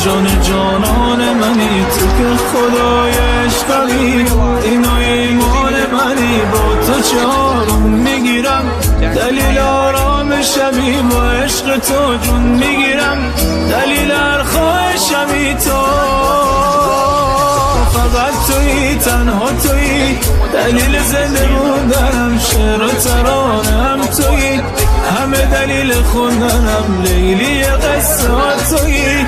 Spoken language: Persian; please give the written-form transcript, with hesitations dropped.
جان جانان منی، تو که خدای عشقی، اینو ایمان منی. با تو چه آروم میگیرم، دلیل آرام شبی، با عشق تو جون میگیرم، دلیل هر خواهشمی تو. فقط تویی، تنها تویی، دلیل زنده موندنم، شعر و ترانم تویی، همه دلیل خوندنم، لیلی قصه تویی.